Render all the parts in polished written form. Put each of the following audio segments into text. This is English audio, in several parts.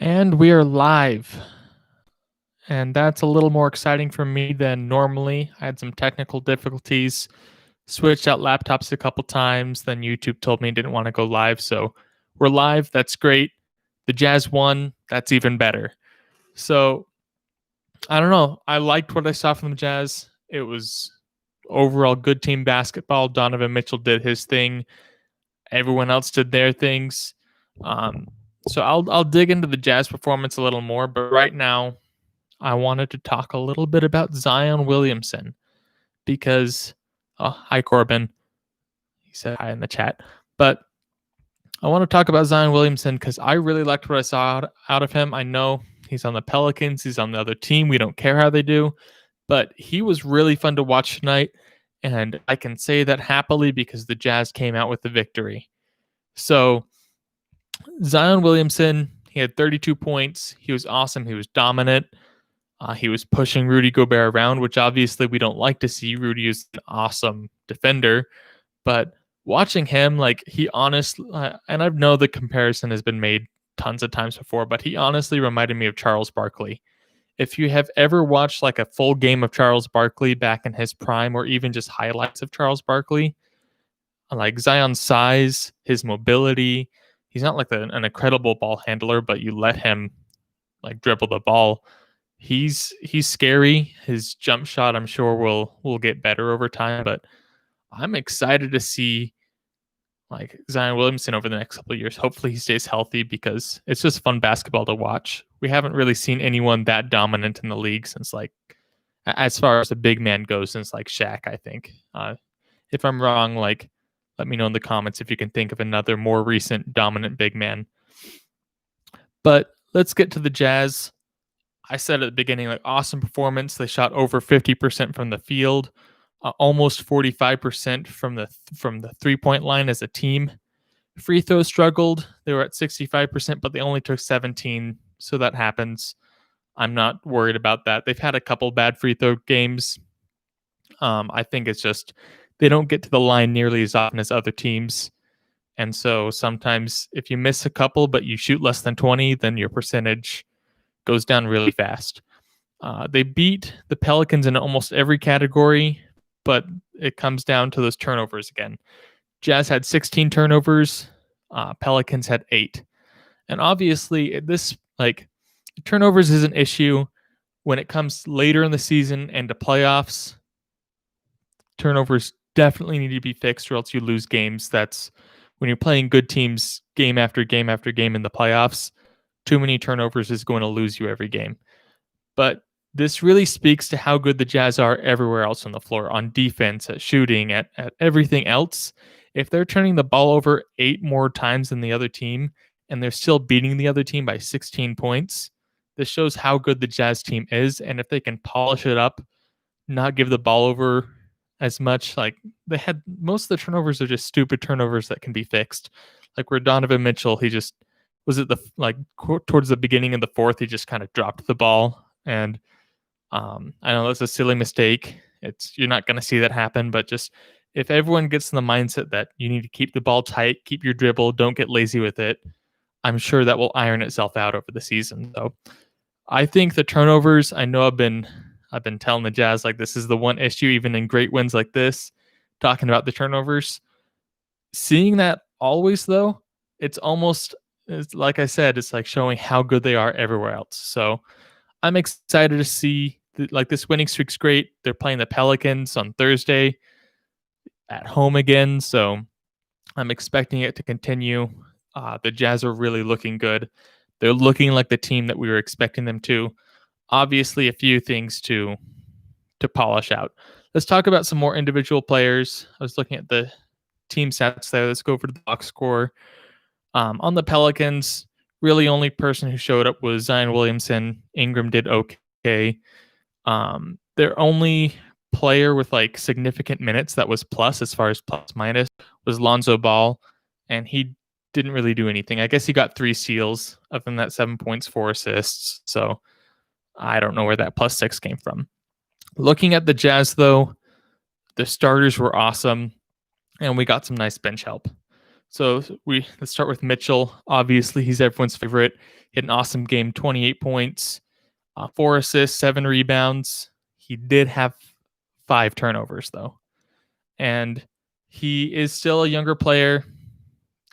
And we are live. And that's a little more exciting for me than normally. I had some technical difficulties, switched out laptops a couple times, then YouTube told me it didn't want to go live. So we're live. That's great. The Jazz won. That's even better. So I don't know. I liked what I saw from the Jazz. It was overall good team basketball. Donovan Mitchell did his thing. Everyone else did their things. So I'll dig into the Jazz performance a little more, but right now I wanted to talk a little bit about Zion Williamson because, hi Corbin, he said hi in the chat, but I want to talk about Zion Williamson because I really liked what I saw out of him. I know he's on the Pelicans, he's on the other team. We don't care how they do, but he was really fun to watch tonight, and I can say that happily because the Jazz came out with the victory. So Zion Williamson, he had 32 points. He was awesome. He was dominant. He was pushing Rudy Gobert around, which obviously we don't like to see. Rudy is an awesome defender, but watching him, like he honestly, and I know the comparison has been made tons of times before, but he honestly reminded me of Charles Barkley. If you have ever watched like a full game of Charles Barkley back in his prime, or even just highlights of Charles Barkley, like Zion's size, his mobility, he's not like an incredible ball handler, but you let him like dribble the ball. He's scary. His jump shot, I'm sure, will get better over time, but I'm excited to see like Zion Williamson over the next couple of years. Hopefully he stays healthy because it's just fun basketball to watch. We haven't really seen anyone that dominant in the league since like, as far as the big man goes, since like Shaq, I think. If I'm wrong, like let me know in the comments if you can think of another more recent dominant big man. But let's get to the Jazz. I said at the beginning, like awesome performance. They shot over 50% from the field, almost 45% from the 3-point line as a team. Free throws struggled. They were at 65%, but they only took 17, so that happens. I'm not worried about that. They've had a couple bad free throw games. I think it's just they don't get to the line nearly as often as other teams. And so sometimes if you miss a couple, but you shoot less than 20, then your percentage goes down really fast. They beat the Pelicans in almost every category, but it comes down to those turnovers again. Jazz had 16 turnovers. Pelicans had 8. And obviously, this like turnovers is an issue when it comes later in the season and to playoffs. Turnovers definitely need to be fixed, or else you lose games. That's when you're playing good teams game after game after game in the playoffs. Too many turnovers is going to lose you every game. But this really speaks to how good the Jazz are everywhere else on the floor, on defense, at shooting, at everything else. If they're turning the ball over 8 more times than the other team, and they're still beating the other team by 16 points, this shows how good the Jazz team is. And if they can polish it up, not give the ball over as much, like they had, most of the turnovers are just stupid turnovers that can be fixed. Like where Donovan Mitchell, he just was it the like towards the beginning of the fourth, he just kind of dropped the ball, and I know that's a silly mistake. You're not going to see that happen, but just if everyone gets in the mindset that you need to keep the ball tight, keep your dribble, don't get lazy with it, I'm sure that will iron itself out over the season. So I think the turnovers, I know I've been telling the Jazz like this is the one issue, even in great wins like this, talking about the turnovers. Seeing that always though, it's like I said, it's like showing how good they are everywhere else. So I'm excited to see like this winning streak's great. They're playing the Pelicans on Thursday at home again, so I'm expecting it to continue. The Jazz are really looking good. They're looking like the team that we were expecting them to. Obviously, a few things to polish out. Let's talk about some more individual players. I was looking at the team stats there. Let's go over to the box score. On the Pelicans, really only person who showed up was Zion Williamson. Ingram did okay. Their only player with like significant minutes that was plus, as far as plus minus, was Lonzo Ball, and he didn't really do anything. I guess he got 3 steals, other than that 7 points, 4 assists. So I don't know where that +6 came from. Looking at the Jazz, though, the starters were awesome, and we got some nice bench help. So let's start with Mitchell. Obviously, he's everyone's favorite. He had an awesome game, 28 points, 4 assists, 7 rebounds. He did have 5 turnovers though, and he is still a younger player.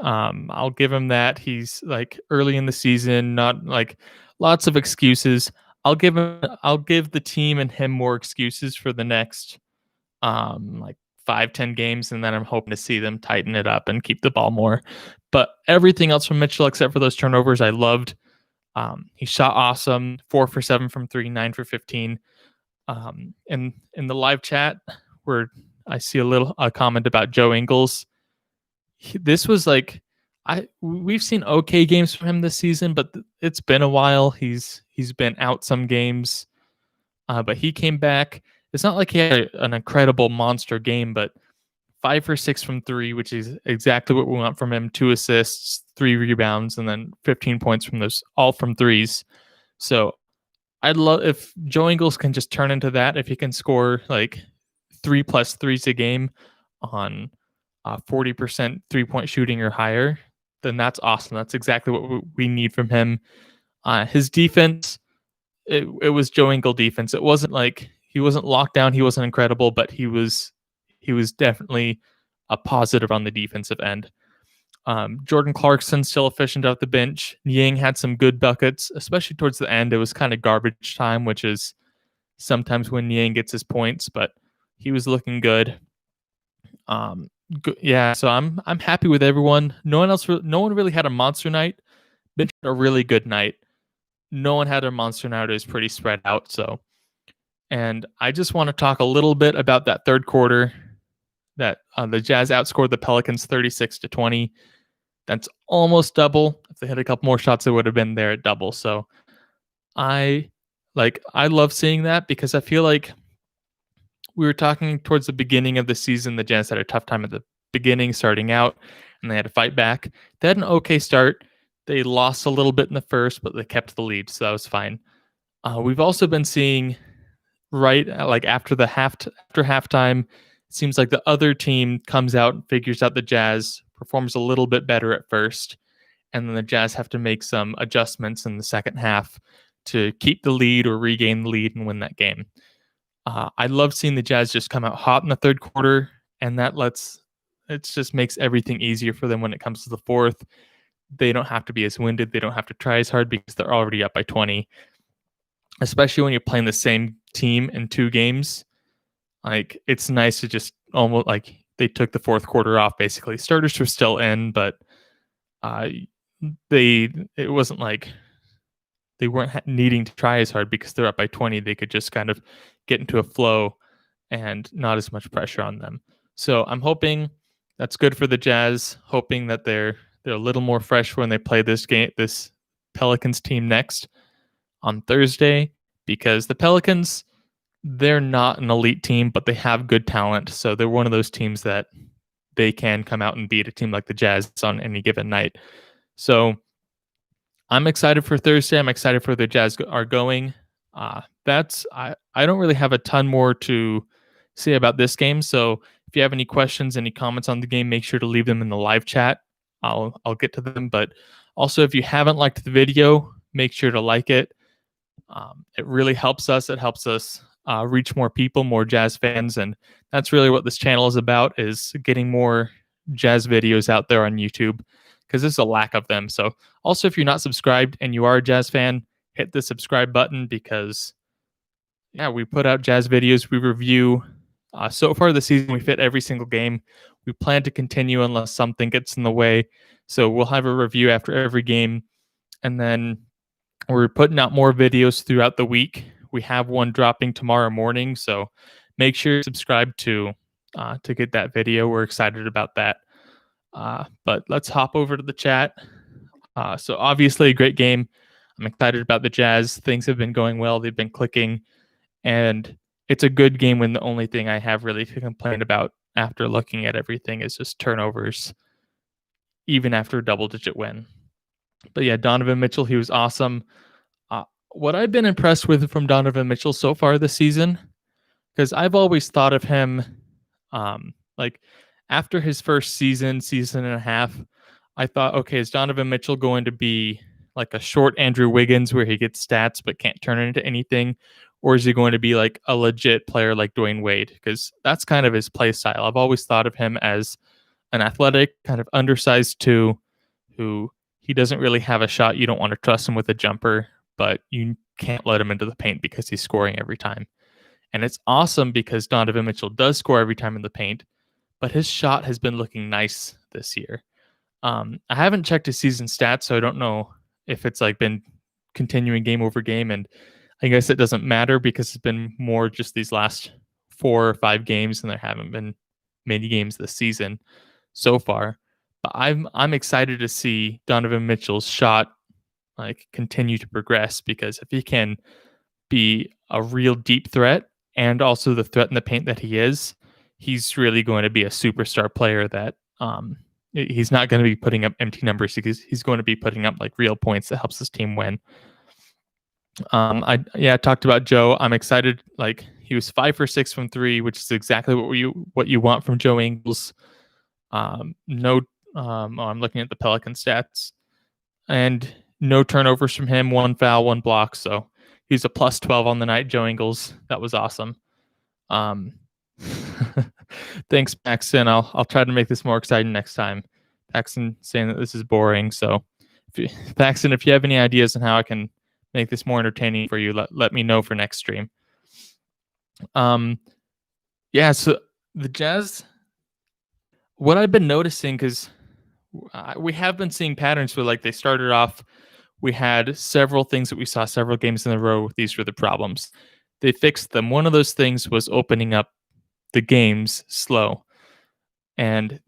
I'll give him that. He's like early in the season, not like lots of excuses. I'll give the team and him more excuses for the next like 5-10 games, and then I'm hoping to see them tighten it up and keep the ball more. But everything else from Mitchell except for those turnovers I loved. He shot awesome, 4 for 7 from 3, 9 for 15. In the live chat where I see a comment about Joe Ingles. This was like we've seen okay games from him this season, but it's been a while. He's been out some games, but he came back. It's not like he had an incredible monster game, but 5 for 6 from 3, which is exactly what we want from him. 2 assists, 3 rebounds, and then 15 points from those, all from threes. So I'd love if Joe Ingles can just turn into that. If he can score like 3+ threes a game on 40% 3-point shooting or higher, then that's awesome. That's exactly what we need from him. His defense, it was Joe Ingles defense. It wasn't like he wasn't locked down. He wasn't incredible, but he was definitely a positive on the defensive end. Jordan Clarkson still efficient off the bench. Niang had some good buckets, especially towards the end. It was kind of garbage time, which is sometimes when Niang gets his points, but he was looking good. Yeah, so I'm happy with everyone. No one really had a monster night. Bench had a really good night. No one had a monster night. It was pretty spread out. So, and I just want to talk a little bit about that third quarter. That the Jazz outscored the Pelicans 36-20. That's almost double. If they had a couple more shots, it would have been there at double. So I love seeing that because I feel like we were talking towards the beginning of the season. The Jazz had a tough time at the beginning, starting out, and they had to fight back. They had an okay start. They lost a little bit in the first, but they kept the lead, so that was fine. We've also been seeing after halftime, it seems like the other team comes out and figures out the Jazz, performs a little bit better at first, and then the Jazz have to make some adjustments in the second half to keep the lead or regain the lead and win that game. I love seeing the Jazz just come out hot in the third quarter, and it just makes everything easier for them when it comes to the fourth. They don't have to be as winded. They don't have to try as hard because they're already up by 20. Especially when you're playing the same team in 2 games. Like, it's nice to just almost like they took the fourth quarter off, basically. Starters were still in, but it wasn't like they weren't needing to try as hard because they're up by 20. They could just kind of get into a flow and not as much pressure on them. So I'm hoping that's good for the Jazz, hoping that they're a little more fresh when they play this Pelicans team next on Thursday, because the Pelicans, they're not an elite team, but they have good talent. So they're one of those teams that they can come out and beat a team like the Jazz on any given night. So I'm excited for Thursday. I'm excited for the Jazz are going. I don't really have a ton more to say about this game. So if you have any questions, any comments on the game, make sure to leave them in the live chat. I'll get to them. But also, if you haven't liked the video, make sure to like it. It really helps us. It helps us reach more people, more Jazz fans, and that's really what this channel is about: is getting more Jazz videos out there on YouTube, because there's a lack of them. So also, if you're not subscribed and you are a Jazz fan, hit the subscribe button, because we put out Jazz videos. We review. So far this season, we fit every single game. We plan to continue unless something gets in the way. So we'll have a review after every game, and then we're putting out more videos throughout the week. We have one dropping tomorrow morning, so make sure you subscribe to get that video. We're excited about that. But let's hop over to the chat. So obviously a great game. I'm excited about the Jazz. Things have been going well. They've been clicking, and it's a good game when the only thing I have really to complain about after looking at everything is just turnovers, even after a double-digit win. But yeah, Donovan Mitchell, he was awesome. What I've been impressed with from Donovan Mitchell so far this season, because I've always thought of him after his first season and a half, I thought, okay, is Donovan Mitchell going to be like a short Andrew Wiggins where he gets stats but can't turn it into anything? Or is he going to be like a legit player like Dwayne Wade? Because that's kind of his play style. I've always thought of him as an athletic, kind of undersized two, who he doesn't really have a shot. You don't want to trust him with a jumper, but you can't let him into the paint because he's scoring every time. And it's awesome because Donovan Mitchell does score every time in the paint, but his shot has been looking nice this year. I haven't checked his season stats, so I don't know if it's like been continuing game over game. And I guess it doesn't matter because it's been more just these last 4 or 5 games, and there haven't been many games this season so far. But I'm excited to see Donovan Mitchell's shot like continue to progress, because if he can be a real deep threat and also the threat in the paint that he is, he's really going to be a superstar player that he's not going to be putting up empty numbers, because he's going to be putting up like real points that helps his team win. I talked about Joe. I'm excited. Like, he was 5 for 6 from 3, which is exactly what you want from Joe Ingles. I'm looking at the Pelican stats, and no turnovers from him, 1 foul, 1 block. So he's a plus 12 on the night. Joe Ingles, that was awesome. Thanks, Paxton. I'll try to make this more exciting next time. Paxton saying that this is boring. So, Paxton, if you have any ideas on how I can make this more entertaining for you, let me know for next stream. So the Jazz, what I've been noticing, because we have been seeing patterns where, like, they started off, we had several things that we saw several games in a row. These were the problems. They fixed them. One of those things was opening up the games slow. And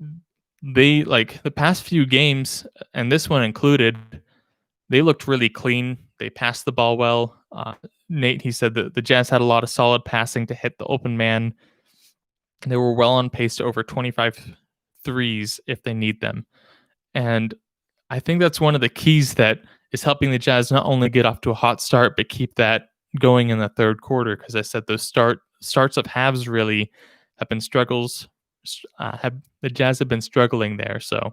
they, like, the past few games, and this one included, they looked really clean. They passed the ball well. Nate, he said that the Jazz had a lot of solid passing to hit the open man. They were well on pace to over 25 threes if they need them. And I think that's one of the keys that is helping the Jazz not only get off to a hot start, but keep that going in the third quarter. Because I said those starts of halves really have been struggles. The Jazz have been struggling there. So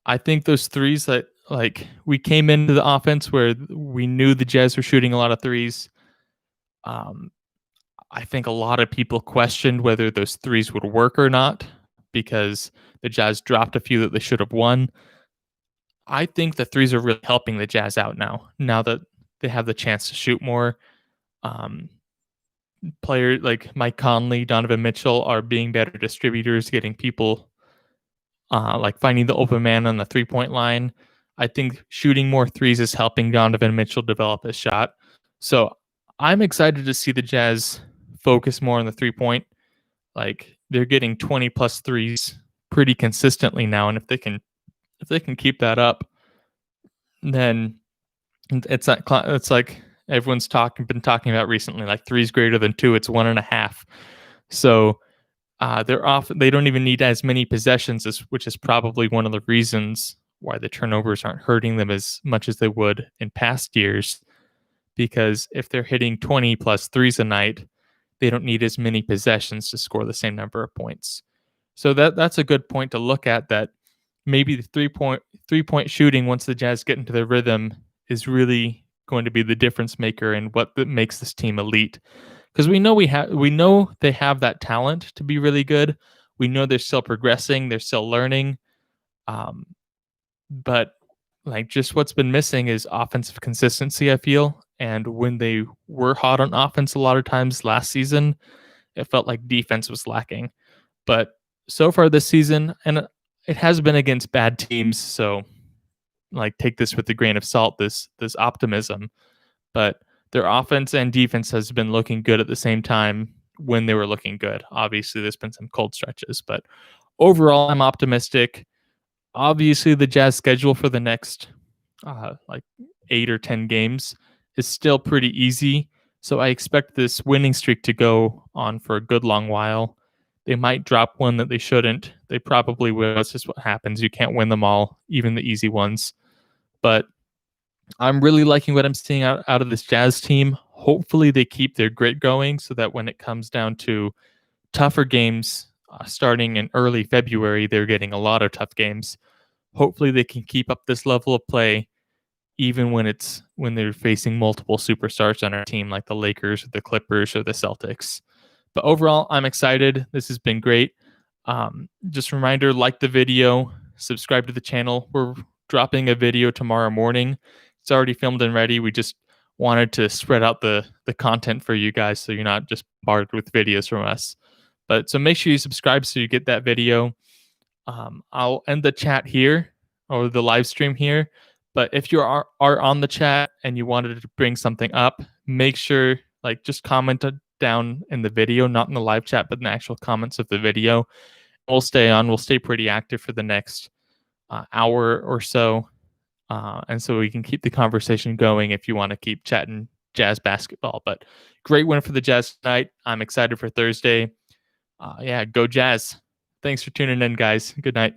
I think those threes that, like, we came into the offense where we knew the Jazz were shooting a lot of threes. I think a lot of people questioned whether those threes would work or not, because the Jazz dropped a few that they should have won. I think the threes are really helping the Jazz out now that they have the chance to shoot more. Players like Mike Conley, Donovan Mitchell are being better distributors, getting people like finding the open man on the 3-point line. I think shooting more threes is helping Donovan Mitchell develop his shot. So I'm excited to see the Jazz focus more on the 3-point. Like, they're getting 20 plus threes pretty consistently now, and if they can keep that up, then it's like everyone's been talking about recently, like, threes greater than 2, it's 1.5. So they don't even need as many possessions, which is probably one of the reasons why the turnovers aren't hurting them as much as they would in past years. Because if they're hitting 20 plus threes a night, they don't need as many possessions to score the same number of points. So that's a good point to look at, that maybe the three-point shooting, once the Jazz get into their rhythm, is really going to be the difference maker in what makes this team elite. Because we know they have that talent to be really good. We know they're still progressing, they're still learning. But, like, just what's been missing is offensive consistency, I feel. And when they were hot on offense a lot of times last season, it felt like defense was lacking. But so far this season, and it has been against bad teams, so, like, take this with a grain of salt, this optimism. But their offense and defense has been looking good at the same time when they were looking good. Obviously, there's been some cold stretches, but overall, I'm optimistic. Obviously, the Jazz schedule for the next 8 or 10 games is still pretty easy. So I expect this winning streak to go on for a good long while. They might drop one that they shouldn't. They probably will. That's just what happens. You can't win them all, even the easy ones. But I'm really liking what I'm seeing out of this Jazz team. Hopefully they keep their grit going so that when it comes down to tougher games, starting in early February, they're getting a lot of tough games. Hopefully, they can keep up this level of play even when they're facing multiple superstars on our team, like the Lakers, or the Clippers, or the Celtics. But overall, I'm excited. This has been great. Just a reminder, like the video, subscribe to the channel. We're dropping a video tomorrow morning. It's already filmed and ready. We just wanted to spread out the content for you guys so you're not just bombarded with videos from us. But so make sure you subscribe so you get that video. I'll end the chat here or the live stream here. But if you are on the chat and you wanted to bring something up, make sure just comment down in the video, not in the live chat, but in the actual comments of the video. We'll stay on. We'll stay pretty active for the next hour or so. And so we can keep the conversation going if you want to keep chatting Jazz basketball. But great win for the Jazz tonight. I'm excited for Thursday. Go Jazz. Thanks for tuning in, guys. Good night.